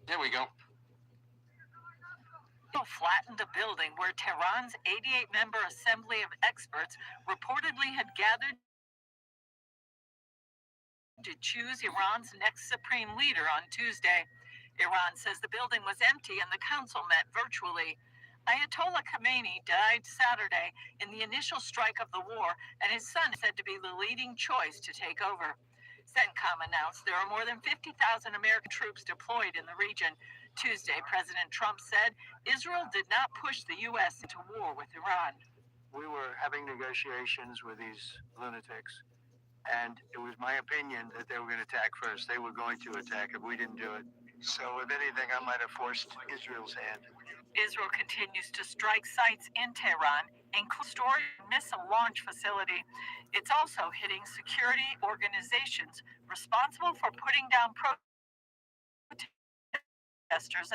There we go. Flattened a building where Tehran's 88-member assembly of experts reportedly had gathered to choose Iran's next supreme leader on Tuesday. Iran says the building was empty and the council met virtually. Ayatollah Khamenei died Saturday in the initial strike of the war, and his son is said to be the leading choice to take over. CENTCOM announced there are more than 50,000 American troops deployed in the region. Tuesday, President Trump said Israel did not push the U.S. into war with Iran. We were having negotiations with these lunatics, and it was my opinion that they were going to attack first. They were going to attack if we didn't do it. So if anything, I might have forced Israel's hand. Israel continues to strike sites in Tehran, including storage missile launch facility. It's also hitting security organizations responsible for putting down protesters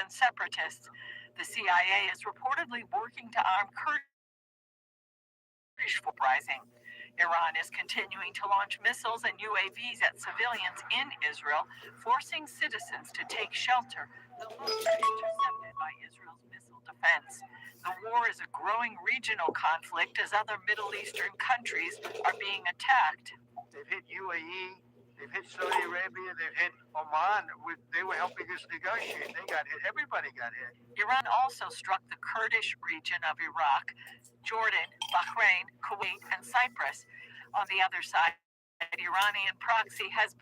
and separatists. The CIA is reportedly working to arm Kurdish uprising. Iran is continuing to launch missiles and UAVs at civilians in Israel, forcing citizens to take shelter, though most are intercepted by Israel's missile defense. The war is a growing regional conflict as other Middle Eastern countries are being attacked. They've hit UAE, they've hit Saudi Arabia, they've hit Oman. They were helping us negotiate. They got hit. Everybody got hit. Iran also struck the Kurdish region of Iraq, Jordan, Bahrain, Kuwait, and Cyprus. On the other side, Iranian proxy has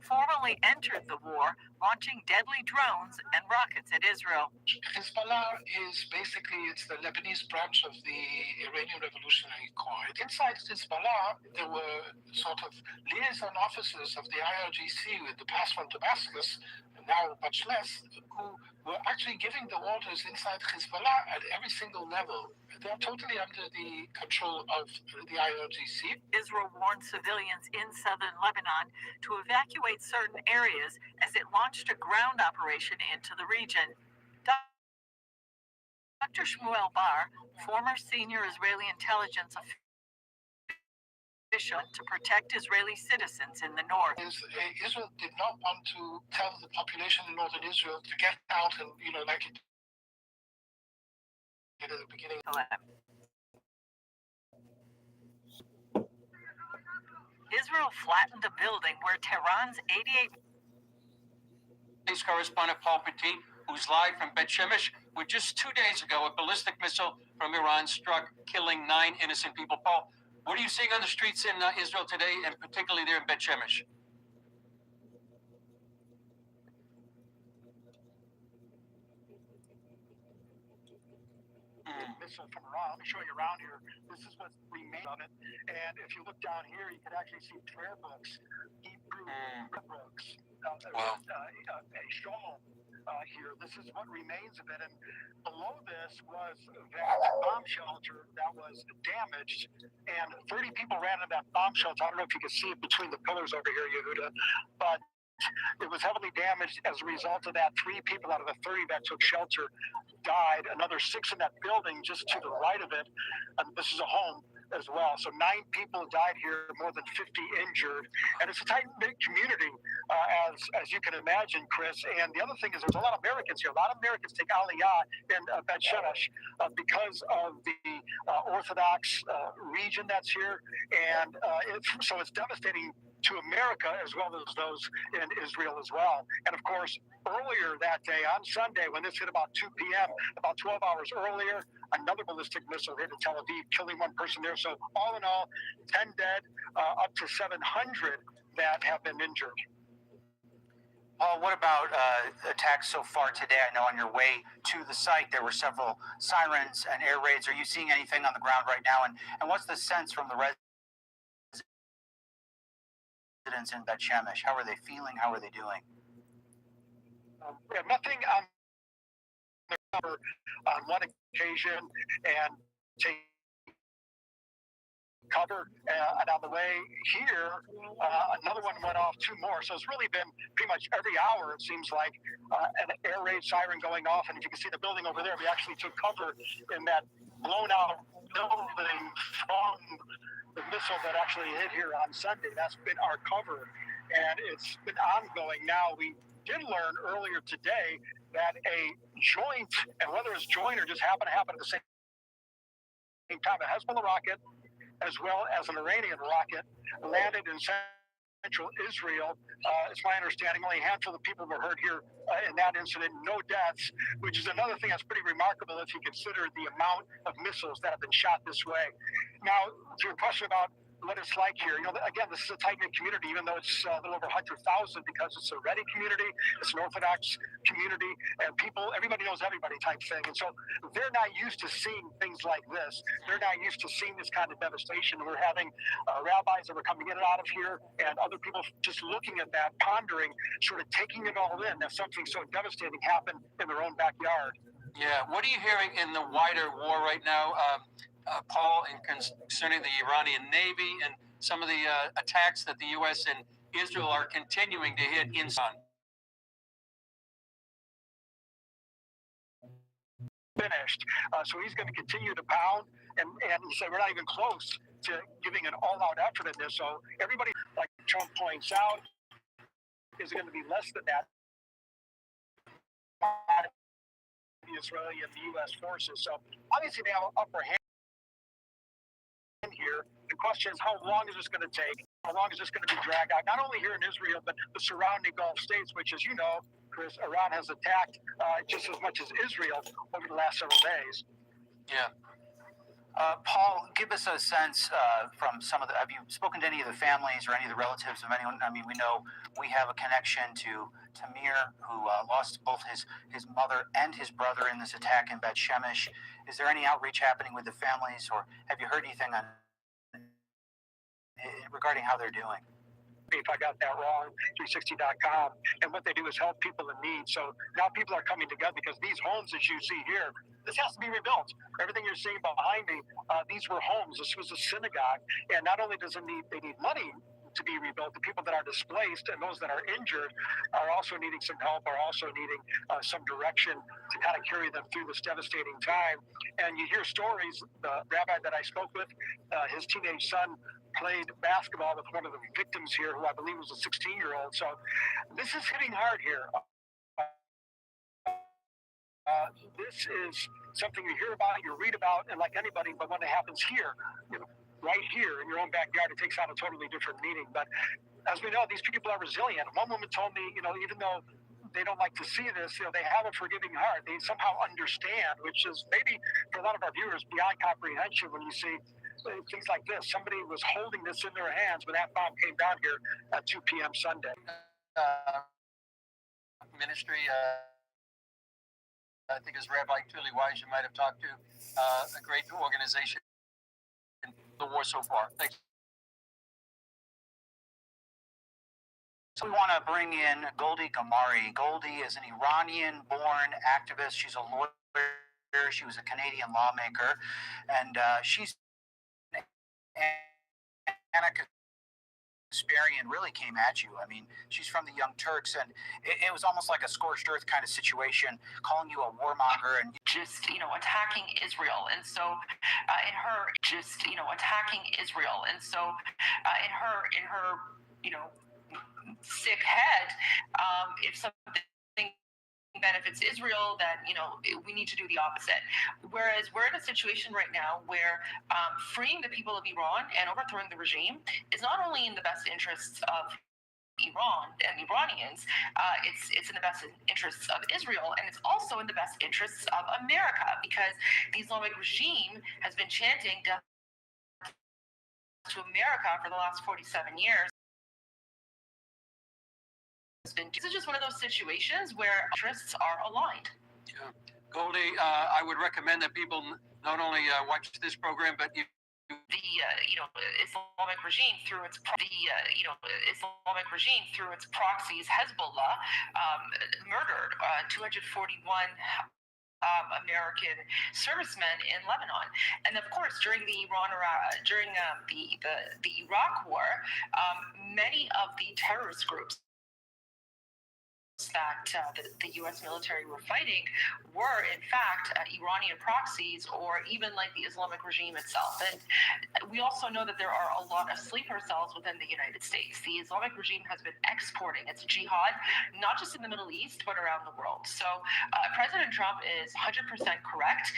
formally entered the war, launching deadly drones and rockets at Israel. Hezbollah is basically, it's the Lebanese branch of the Iranian Revolutionary Guard. Inside Hezbollah, there were sort of liaison officers of the IRGC with the past from Damascus, and now much less, who were actually giving the orders inside Hezbollah at every single level. They're totally under the control of the IRGC. Israel warned civilians in southern Lebanon to evacuate certain areas as it launched a ground operation into the region. Dr. Shmuel Bar, former senior Israeli intelligence official to protect Israeli citizens in the north. Israel did not want to tell the population in northern Israel to get out and, like it did at the beginning. Israel flattened a building where Tehran's 88... Police correspondent Paul Petit, who's live from Bet Shemesh, where just 2 days ago a ballistic missile from Iran struck, killing 9 innocent people. Paul, what are you seeing on the streets in Israel today, and particularly there in Bet Shemesh? Missile from Iran. Let me show you around here. This is what remains of it. And if you look down here, you can actually see prayer books, Hebrew prayer books, a shalom here. This is what remains of it. And below this was that bomb shelter that was damaged, and 30 people ran into that bomb shelter. I don't know if you can see it between the pillars over here, Yehuda, but it was heavily damaged as a result of that. 3 people out of the 30 that took shelter died. Another 6 in that building just to the right of it. And this is a home as well. So 9 people died here, more than 50 injured. And it's a tight-knit community, as you can imagine, Chris. And the other thing is there's a lot of Americans here. A lot of Americans take Aliyah in Bet Shemesh because of the Orthodox region that's here. And so it's devastating to America as well as those in Israel as well. And of course, earlier that day on Sunday, when this hit about 2 p.m., about 12 hours earlier, another ballistic missile hit in Tel Aviv, killing 1 person there. So all in all, 10 dead, up to 700 that have been injured. What about attacks so far today? I know on your way to the site, there were several sirens and air raids. Are you seeing anything on the ground right now? And what's the sense from the residents in Bet Shemesh? How are they feeling? How are they doing? Nothing on the cover on one occasion and take cover, and on the way here, another one went off, 2 more. So it's really been pretty much every hour, it seems like, an air raid siren going off. And if you can see the building over there, we actually took cover in that blown out building from the missile that actually hit here on Sunday. That's been our cover. and it's been ongoing. Now, we did learn earlier today that a joint, and whether it's joint or just happen to happen at the same time, a Hezbollah rocket as well as an Iranian rocket landed in central Israel. It's my understanding only a handful of people were hurt here in that incident, no deaths, which is another thing that's pretty remarkable if you consider the amount of missiles that have been shot this way. Now, to your question about what it's like here, again, this is a tight-knit community, even though it's a little over 100,000 because it's a Reddy community, it's an Orthodox community, and everybody knows everybody type thing. And so they're not used to seeing things like this. They're not used to seeing this kind of devastation. We're having rabbis that were coming in and out of here, and other people just looking at that, pondering, sort of taking it all in, that something so devastating happened in their own backyard. Yeah. What are you hearing in the wider war right now, Paul, concerning the Iranian Navy and some of the attacks that the U.S. and Israel are continuing to hit in Iran? Finished. So he's going to continue to pound, and he said we're not even close to giving an all-out effort in this. So everybody, like Trump points out, is going to be less than that. The Israeli and the U.S. forces. So obviously they have an upper hand here. The question is, how long is this going to take? How long is this going to be dragged out? Not only here in Israel, but the surrounding Gulf states, which, as you know, Chris, Iran has attacked just as much as Israel over the last several days. Yeah. Paul, give us a sense from some of have you spoken to any of the families or any of the relatives of anyone? I mean, we know we have a connection to Tamir, who lost both his mother and his brother in this attack in Bet Shemesh. Is there any outreach happening with the families, or have you heard anything regarding how they're doing? If I got that wrong, 360.com. And what they do is help people in need. So now people are coming together because these homes, as you see here, this has to be rebuilt. Everything you're seeing behind me, these were homes. This was a synagogue. And not only does they need money to be rebuilt, the people that are displaced and those that are injured are also needing some help, are also needing some direction to kind of carry them through this devastating time. And you hear stories, the rabbi that I spoke with, his teenage son played basketball with one of the victims here, who I believe was a 16-year-old. So this is hitting hard here. This is something you hear about, you read about, and like anybody, but when it happens here, right here in your own backyard, it takes on a totally different meaning. But as we know, these people are resilient. One woman told me, even though they don't like to see this, they have a forgiving heart. They somehow understand, which is maybe for a lot of our viewers beyond comprehension when you see things like this. Somebody was holding this in their hands when that bomb came down here at 2 p.m. Sunday. Ministry, I think, is Rabbi Tuli Wise, you might have talked to, a great organization in the war so far. Thanks. So we want to bring in Goldie Gamari. Goldie is an Iranian-born activist. She's a lawyer. She was a Canadian lawmaker, and she's Anna Kasparian really came at you. I mean, she's from the Young Turks, and it was almost like a scorched earth kind of situation, calling you a warmonger and just attacking Israel. And so in her sick head, if something benefits Israel, then we need to do the opposite. Whereas we're in a situation right now where freeing the people of Iran and overthrowing the regime is not only in the best interests of Iran and Iranians, it's in the best interests of Israel, and it's also in the best interests of America, because the Islamic regime has been chanting death to America for the last 47 years. This is just one of those situations where interests are aligned. Yeah. Goldie, I would recommend that people not only watch this program, but the Islamic regime through its proxies, Hezbollah, murdered 241 American servicemen in Lebanon, and of course during the Iraq War, many of the terrorist groups that the U.S. military were fighting were, in fact, Iranian proxies or even like the Islamic regime itself. And we also know that there are a lot of sleeper cells within the United States. The Islamic regime has been exporting its jihad, not just in the Middle East, but around the world. So President Trump is 100% correct.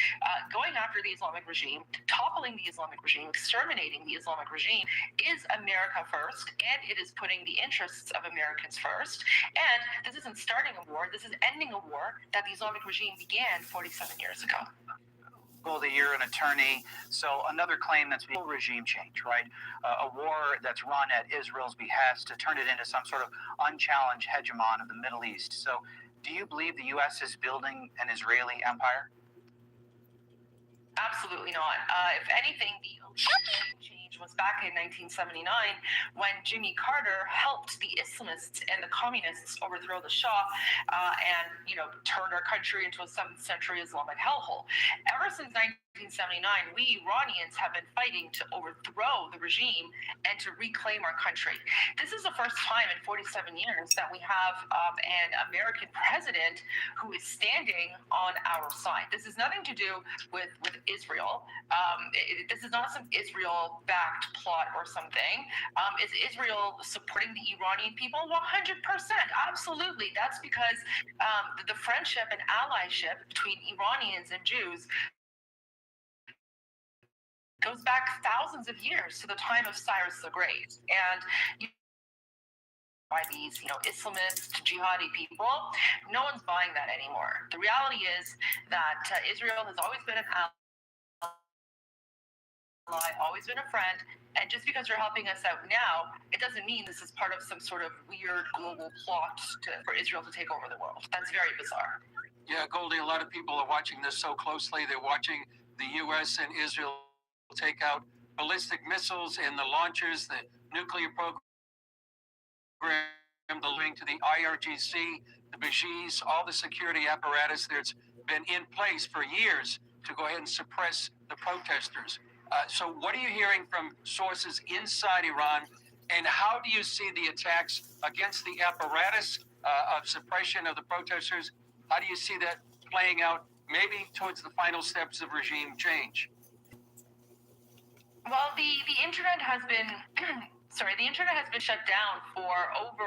Going after the Islamic regime, toppling the Islamic regime, exterminating the Islamic regime is America first, and it is putting the interests of Americans first. And this isn't starting a war, this is ending a war that the Islamic regime began 47 years ago. Goldie, you're an attorney, so another claim that's been regime change, right? A war that's run at Israel's behest to turn it into some sort of unchallenged hegemon of the Middle East. So do you believe the U.S. is building an Israeli empire? Absolutely not. If anything, the regime change was back in 1979 when Jimmy Carter helped the Islamists and the communists overthrow the Shah and, turned our country into a 7th century Islamic hellhole. Ever since 1979, we Iranians have been fighting to overthrow the regime and to reclaim our country. This is the first time in 47 years that we have an American president who is standing on our side. This has nothing to do with Israel. This is not some Israel-backed plot or something. Is Israel supporting the Iranian people? 100%, absolutely. That's because the friendship and allyship between Iranians and Jews goes back thousands of years to the time of Cyrus the Great. And by these, Islamist, jihadi people, no one's buying that anymore. The reality is that Israel has always been an ally, always been a friend, and just because you're helping us out now, it doesn't mean this is part of some sort of weird global plot for Israel to take over the world. That's very bizarre. Yeah, Goldie, a lot of people are watching this so closely. They're watching the U.S. and Israel take out ballistic missiles and the launchers, the nuclear program, the link to the IRGC, the Bajis, all the security apparatus that's been in place for years to go ahead and suppress the protesters. So what are you hearing from sources inside Iran, and how do you see the attacks against the apparatus of suppression of the protesters? How do you see that playing out, maybe towards the final steps of regime change? Well, the internet has been shut down for over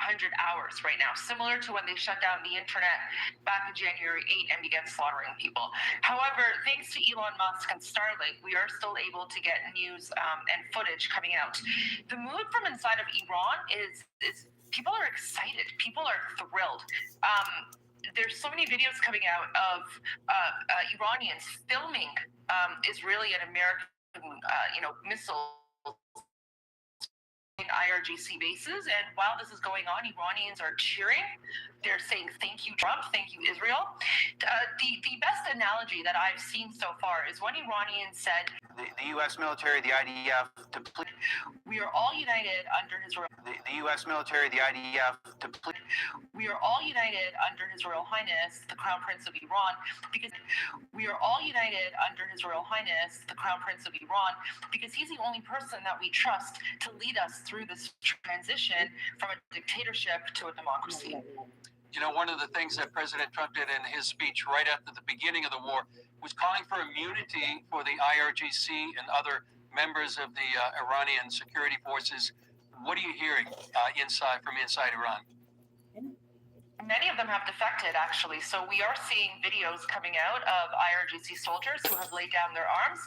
100 hours right now, similar to when they shut down the internet back in January 8 and began slaughtering people. However, thanks to Elon Musk and Starlink, we are still able to get news and footage coming out. The mood from inside of Iran is people are excited. People are thrilled. There's so many videos coming out of Iranians filming Israeli and American missiles in IRGC bases, and while this is going on, Iranians are cheering. They're saying, "Thank you, Trump. Thank you, Israel." The best analogy that I've seen so far is when Iranians said, The U.S. military, the IDF, "We are all united under His Royal." The U.S. military, the IDF, "We are all united under His Royal Highness, the Crown Prince of Iran, because we are all united under His Royal Highness, the Crown Prince of Iran, because he's the only person that we trust to lead us through this transition from a dictatorship to a democracy." One of the things that President Trump did in his speech right after the beginning of the war was calling for immunity for the IRGC and other members of the Iranian security forces. What are you hearing from inside Iran? Many of them have defected, actually. So we are seeing videos coming out of IRGC soldiers who have laid down their arms,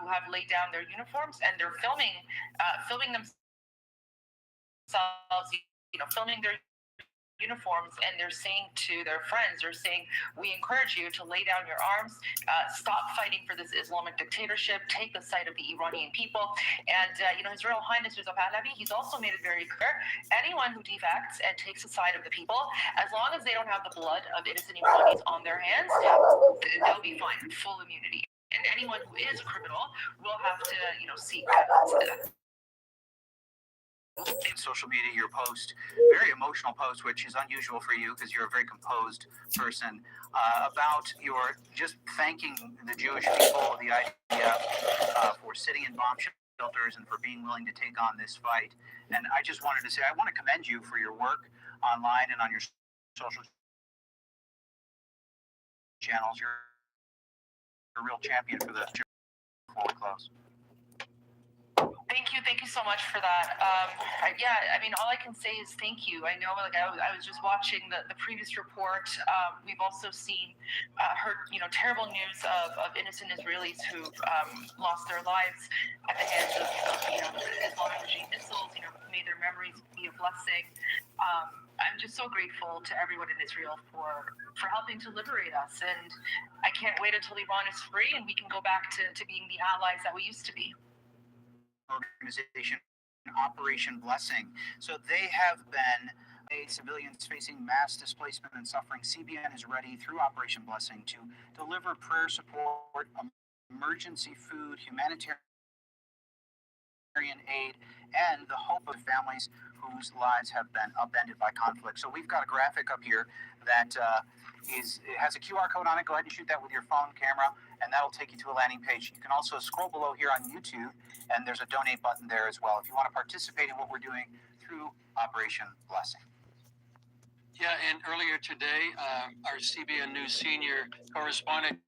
who have laid down their uniforms, and they're filming themselves, filming their uniforms, and they're saying to their friends, they're saying, "We encourage you to lay down your arms, stop fighting for this Islamic dictatorship, take the side of the Iranian people." And His Royal Highness Reza Pahlavi, he's also made it very clear, anyone who defects and takes the side of the people, as long as they don't have the blood of innocent Iranis on their hands, they'll be fine, full immunity. And anyone who is a criminal will have to seek in social media, your post, very emotional post, which is unusual for you because you're a very composed person, about your just thanking the Jewish people, the IDF, for sitting in bomb shelters and for being willing to take on this fight. And I just wanted to say, I want to commend you for your work online and on your social channels. You're a real champion for this. Before we close. Thank you so much for that. Yeah, I mean, all I can say is thank you. I know, like, I was just watching the previous report. We've also seen, heard, terrible news of innocent Israelis who've lost their lives at the hands of Islamic regime missiles. May their memories be a blessing. I'm just so grateful to everyone in Israel for helping to liberate us, and I can't wait until Iran is free and we can go back to being the allies that we used to be. Organization Operation Blessing. So they have been civilians facing mass displacement and suffering. CBN is ready through Operation Blessing to deliver prayer support, emergency food, humanitarian aid, and the hope of families whose lives have been upended by conflict. So we've got a graphic up here that it has a QR code on it. Go ahead and shoot that with your phone camera, and that'll take you to a landing page. You can also scroll below here on YouTube, and there's a donate button there as well if you want to participate in what we're doing through Operation Blessing. Yeah, and earlier today, our CBN News senior correspondent,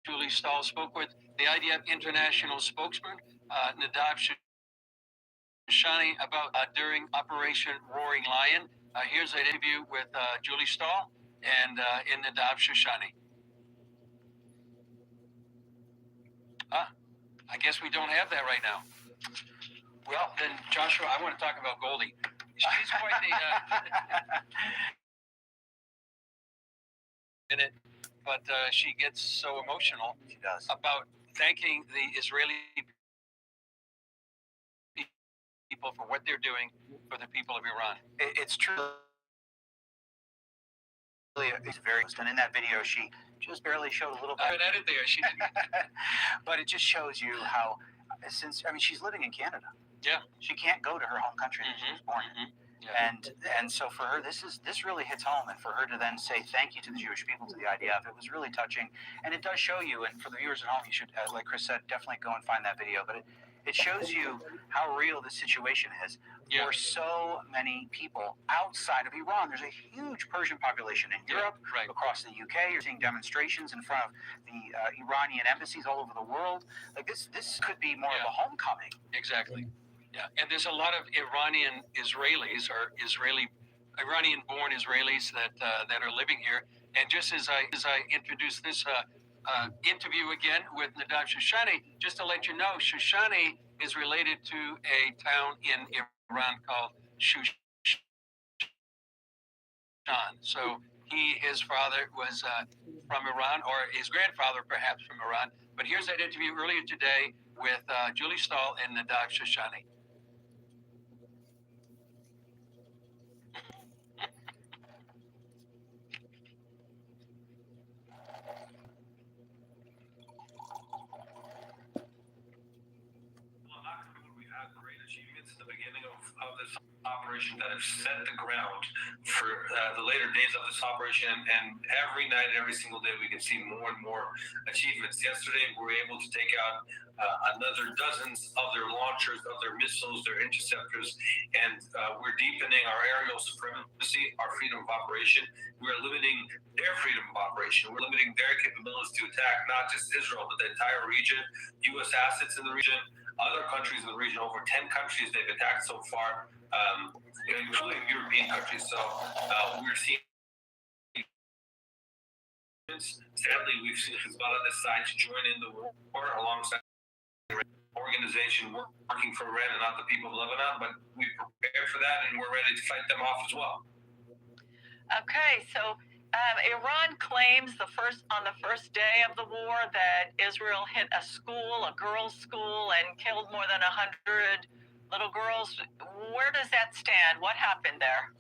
Julie Stahl, spoke with the IDF international spokesman, Nadav Shoshani, about during Operation Roaring Lion. Here's an interview with Julie Stahl and Nadav Shoshani. I guess we don't have that right now. Well, then, Joshua, I want to talk about Goldie. She's quite the in it, but she gets so emotional. She does. About thanking the Israeli people for what they're doing for the people of Iran. It's true. It's very, and in that video, she just barely showed a little bit. I haven't edited there. She didn't. But it just shows you how, she's living in Canada. Yeah. She can't go to her home country that she was born in. Yeah. And so for her, this really hits home, and for her to then say thank you to the Jewish people, to the IDF, it was really touching, and it does show you. And for the viewers at home, you should, like Chris said, definitely go and find that video. But it shows you how real this situation is for so many people outside of Iran. There's a huge Persian population in Europe, across the UK. You're seeing demonstrations in front of the Iranian embassies all over the world. Like this could be more of a homecoming. Exactly. Yeah, and there's a lot of Iranian Israelis or Iranian-born Israelis that are living here. And just as I introduce this interview again with Nadav Shoshani, just to let you know, Shoshani is related to a town in Iran called Shushan. So his father was from Iran, or his grandfather perhaps from Iran. But here's that interview earlier today with Julie Stahl and Nadav Shoshani. Of this operation that have set the ground for the later days of this operation, and every night, every single day, we can see more and more achievements. Yesterday, we were able to take out another dozens of their launchers, of their missiles, their interceptors, and we're deepening our aerial supremacy, our freedom of operation. We're limiting their freedom of operation. We're limiting their capabilities to attack not just Israel, but the entire region, U.S. assets in the region, other countries in the region. Over 10 countries they've attacked so far, including European countries. So we're seeing. Sadly, we've seen Hezbollah decide to join in the war alongside the organization working for Iran and not the people of Lebanon. But we prepared for that, and we're ready to fight them off as well. Okay, so Iran claims on the first day of the war that Israel hit a school, a girls' school, and killed more than 100 little girls. Where does that stand? What happened there?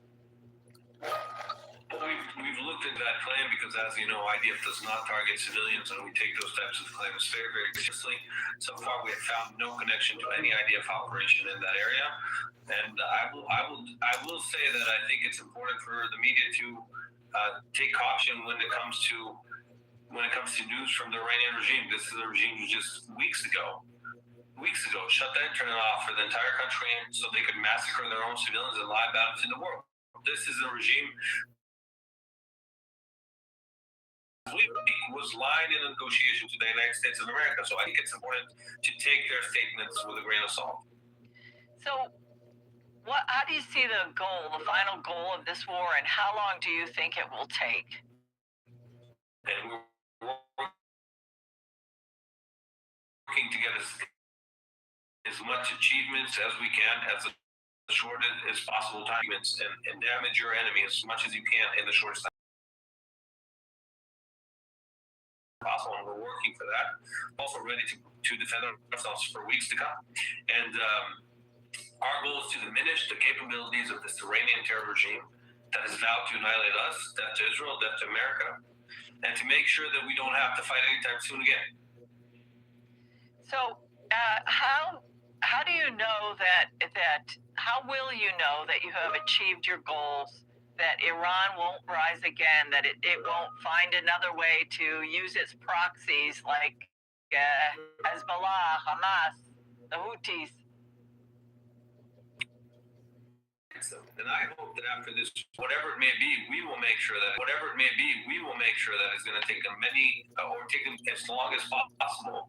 We've looked at that claim because, as you know, IDF does not target civilians, and we take those types of claims very, very seriously. So far, we have found no connection to any IDF operation in that area. And I will say that I think it's important for the media to take caution when it comes to news from the Iranian regime. This is a regime who just weeks ago shut the internet off for the entire country so they could massacre their own civilians and lie about it to the world. This is a regime was lying in a negotiation to the United States of America. So I think it's important to take their statements with a grain of salt. So, how do you see the final goal of this war, and how long do you think it will take? And we're working to get as much achievements as we can, as short as possible time, and damage your enemy as much as you can in the shortest time possible, and we're working for that. Also ready to defend ourselves for weeks to come. And our goal is to diminish the capabilities of this Iranian terror regime that has vowed to annihilate us, death to Israel, death to America, and to make sure that we don't have to fight anytime soon again. So, how do you know how will you know that you have achieved your goals, that Iran won't rise again, that it won't find another way to use its proxies like Hezbollah, Hamas, the Houthis? And I hope that after this, whatever it may be, we will make sure that it's going to take them take them as long as possible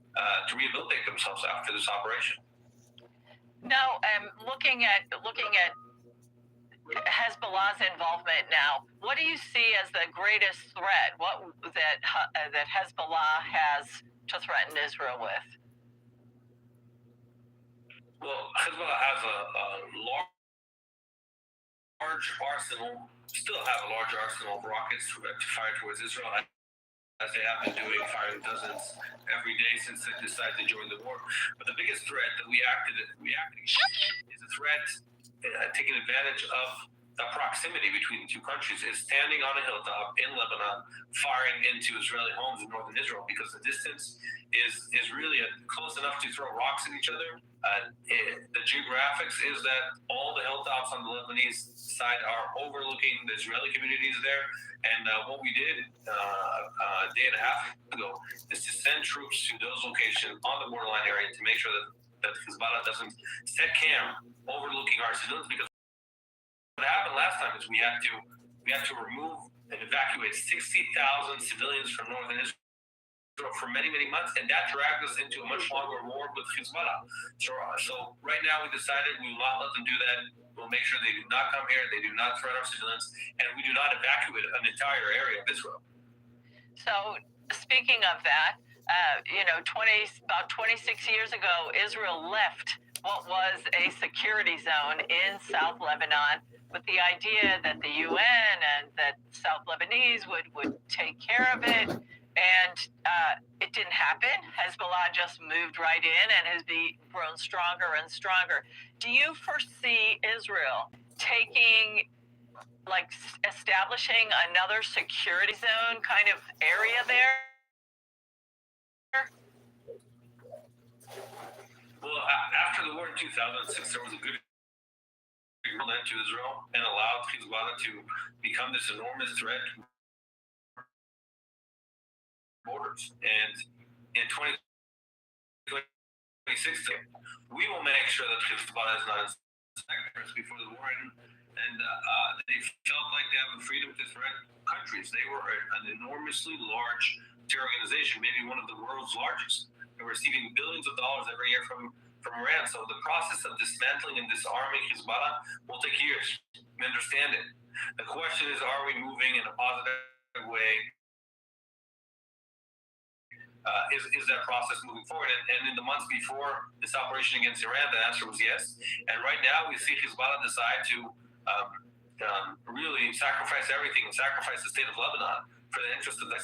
to rehabilitate themselves after this operation. Now, looking at Hezbollah's involvement now, what do you see as the greatest threat? What that Hezbollah has to threaten Israel with? Well, Hezbollah has a large arsenal, of rockets to fire towards Israel, as they have been doing, firing dozens every day since they decided to join the war. But the biggest threat that we acted against is a threat taking advantage of the proximity between the two countries, is standing on a hilltop in Lebanon, firing into Israeli homes in northern Israel, because the distance is really close enough to throw rocks at each other. The geographics is that all the hilltops on the Lebanese side are overlooking the Israeli communities there. And what we did a day and a half ago is to send troops to those locations on the borderline area to make sure that Hezbollah doesn't set camp overlooking our civilians. Because what happened last time is we had to remove and evacuate 60,000 civilians from northern Israel for many, many months, and that dragged us into a much longer war with Hezbollah. So right now we decided we will not let them do that. We'll make sure they do not come here, they do not threaten our civilians, and we do not evacuate an entire area of Israel. So speaking of that, about 26 years ago, Israel left what was a security zone in South Lebanon with the idea that the UN and that South Lebanese would take care of it. And it didn't happen. Hezbollah just moved right in and has grown stronger and stronger. Do you foresee Israel establishing another security zone kind of area there? Well, after the war in 2006, there was a good agreement to Israel and allowed Hezbollah to become this enormous threat borders. And in 2026, we will make sure that Hezbollah is not in sectors before the war, and they felt like they have a freedom to threaten countries. They were an enormously large terror organization, maybe one of the world's largest. They're receiving billions of dollars every year from Iran. So the process of dismantling and disarming Hezbollah will take years. We understand it. The question is, are we moving in a positive way? Is that process moving forward? And in the months before this operation against Iran, the answer was yes. And right now we see Hezbollah decide to really sacrifice everything and sacrifice the state of Lebanon for the interest of the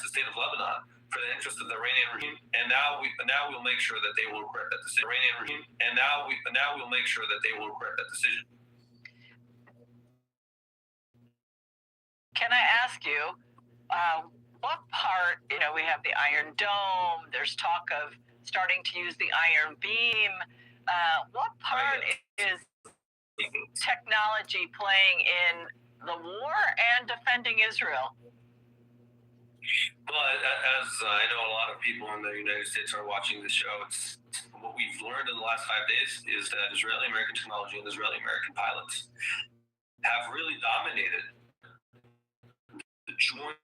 Iranian regime. And now we'll make sure that they will regret that decision. Can I ask you, what part, we have the Iron Dome, there's talk of starting to use the Iron Beam. What part is technology playing in the war and defending Israel? Well, as I know a lot of people in the United States are watching this show, it's what we've learned in the last 5 days is that Israeli-American technology and Israeli-American pilots have really dominated the joint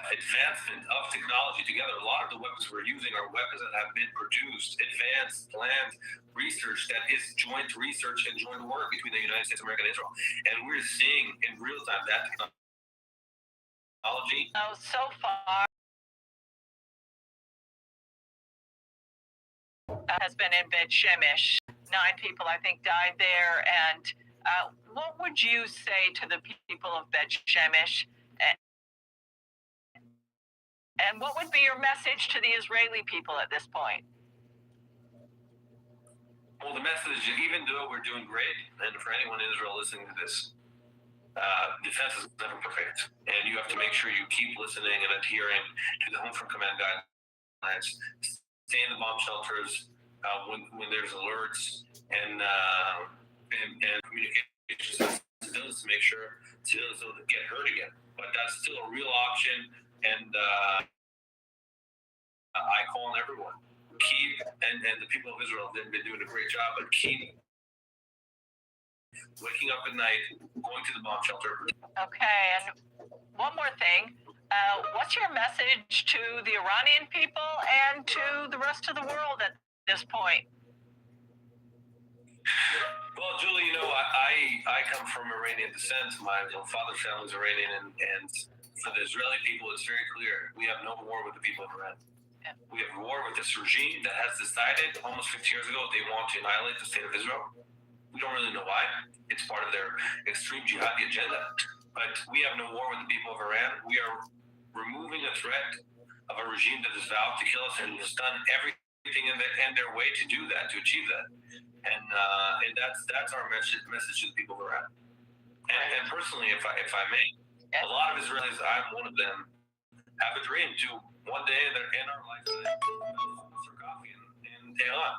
advancement of technology together. A lot of the weapons we're using are weapons that have been produced, advanced, planned research that is joint research and joint work between the United States, America, and Israel. And we're seeing in real time that technology. So far has been in Bet Shemesh. 9 people, I think, died there. And what would you say to the people of Bet Shemesh? And what would be your message to the Israeli people at this point? Well, the message is, even though we're doing great, and for anyone in Israel listening to this, defense is never perfect. And you have to make sure you keep listening and adhering to the Home from Command guidelines. Stay in the bomb shelters when there's alerts, and communication systems to make sure civilians don't get hurt again. But that's still a real option. And I call on everyone, and the people of Israel have been doing a great job, but keep waking up at night, going to the bomb shelter. Okay, and one more thing. What's your message to the Iranian people and to the rest of the world at this point? Well, Julie, I come from Iranian descent. My father's family is Iranian, and for the Israeli people, it's very clear. We have no war with the people of Iran. Yeah. We have war with this regime that has decided almost 50 years ago they want to annihilate the state of Israel. We don't really know why. It's part of their extreme jihadi agenda. But we have no war with the people of Iran. We are removing a threat of a regime that has vowed to kill us and has done everything in their way to do that, to achieve that. And that's our message to the people of Iran. And personally, if I may, a lot of Israelis, I'm one of them, have a dream to one day in our lifetime have coffee in Tehran.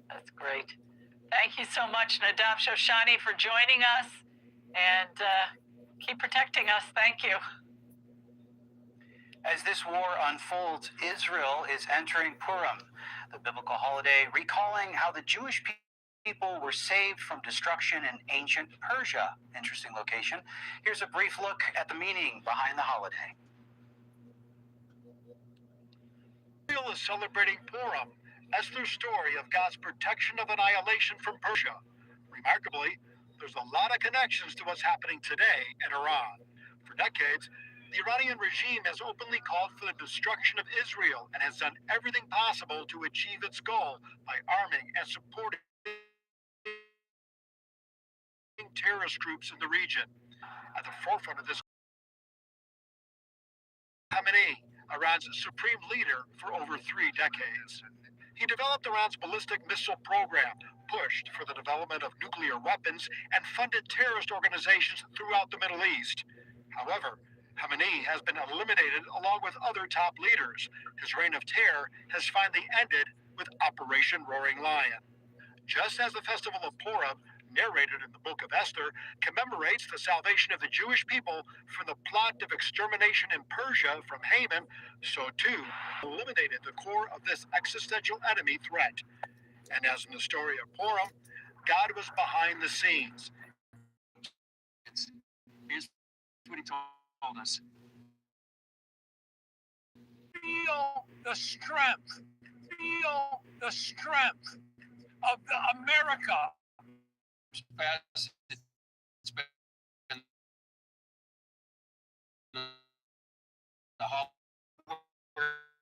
That's great. Thank you so much, Nadav Shoshani, for joining us, and keep protecting us. Thank you. As this war unfolds, Israel is entering Purim, the biblical holiday recalling how the Jewish people were saved from destruction in ancient Persia. Interesting location. Here's a brief look at the meaning behind the holiday. Israel is celebrating Purim, Esther's story of God's protection of annihilation from Persia. Remarkably, there's a lot of connections to what's happening today in Iran. For decades, the Iranian regime has openly called for the destruction of Israel and has done everything possible to achieve its goal by arming and supporting terrorist groups in the region. At the forefront of this, Khamenei, Iran's supreme leader for over 3 decades. He developed Iran's ballistic missile program, pushed for the development of nuclear weapons, and funded terrorist organizations throughout the Middle East. However, Khamenei has been eliminated along with other top leaders. His reign of terror has finally ended with Operation Roaring Lion. Just as the festival of Purim, narrated in the book of Esther, commemorates the salvation of the Jewish people from the plot of extermination in Persia from Haman, so too eliminated the core of this existential enemy threat. And as in the story of Purim, God was behind the scenes. Here's what he told us. Feel the strength. Feel the strength of America. It's been the